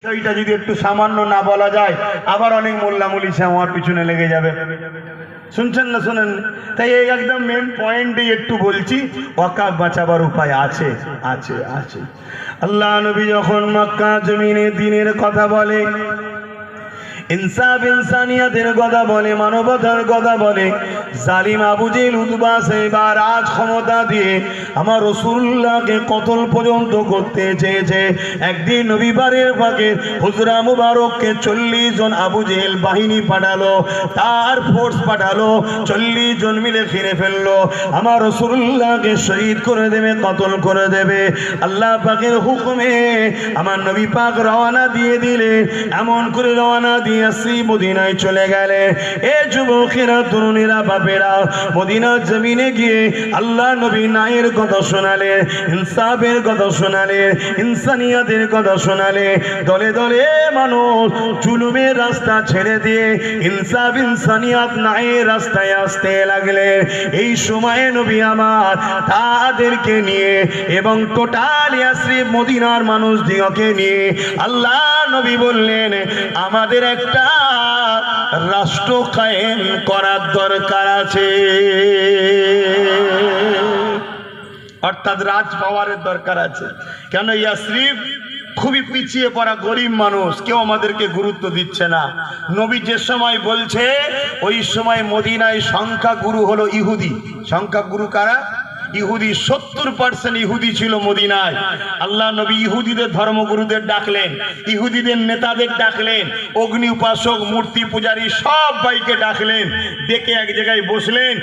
এইটা যদি একটু সামান্য না বলা যায় আবার অনেক মোল্লা মুলিশা আমার পিছনে লেগে যাবে। শুনছেন না শুনেন? তাই এই একদম মেন পয়েন্টই একটু বলছি, ওয়াকাফ বাঁচাবার উপায় আছে আছে আছে। আল্লাহ নবী যখন মক্কা জমিনে দ্বীনের কথা বলে, ইনসাফ ইনসানিয়াতের কথা বলে, মানবতার কথা বলে, জালিম আবু জেহেল উতবা সাইবা রাজ ক্ষমতা দিয়ে আমার রাসূলুল্লাহকে কতল পর্যন্ত করতে চেয়েছে। একদিন নবী বাড়ির ফাঁকে হুজরা মুবারককে 40 জন আবু জেহেল বাহিনী পাঠালো, তার ফোর্স পাঠালো, 40 জন মিলে ঘিরে ফেললো। আমার রাসূলুল্লাহকে শহীদ করে দেবে, কতল করে দেবে। আল্লাহ পাকের হুকুমে আমার নবী পাক রওনা দিয়ে দিলেন। এমন করে রওনা দিয়ে মদিনায় চলে গেলে। এ যুবকেরা, তরুণীরা, বাপেরা, মদিনার জমিনে গিয়ে আল্লাহ নবী ন্যায়ের কথা শোনালেন, ইনসাফের কথা শোনালেন, ইনসানিয়াতের কথা শোনালেন। দলে দলে মানুষ জুলুমের রাস্তা ছেড়ে দিয়ে ইনসাফ ইনসানিয়াত ন্যায়ের রাস্তায় আসতে লাগলেন। এই সময়ে নবী আমার তাদেরকে নিয়ে এবং টোটাল ইয়াসরিব মদিনার মানুষ দিগকে নিয়ে আল্লাহ নবী বললেন, আমাদের একটা রাষ্ট্র কায়েম করার দরকার আছে, অর্থাৎ রাজ পাওয়ারের দরকার আছে। কেন? ইয়াসরিব খুবই পিছিয়ে পড়া গরিব মানুষ, কেউ আমাদেরকে গুরুত্ব দিচ্ছে না। নবী যে সময় বলছে ওই সময় মদিনায় সংখ্যা গুরু হলো ইহুদি। সংখ্যা গুরু কারা? ইহুদি। 70% ইহুদি ছিল মদিনায়। আল্লাহ নবী ইহুদিদের ধর্মগুরুদের ডাকলেন, ইহুদিদের নেতাদের ডাকলেন, অগ্নি উপাসক, মূর্তি পূজারী সব ভাইকে ডাকলেন, ডেকে এক জায়গায় বসলেন।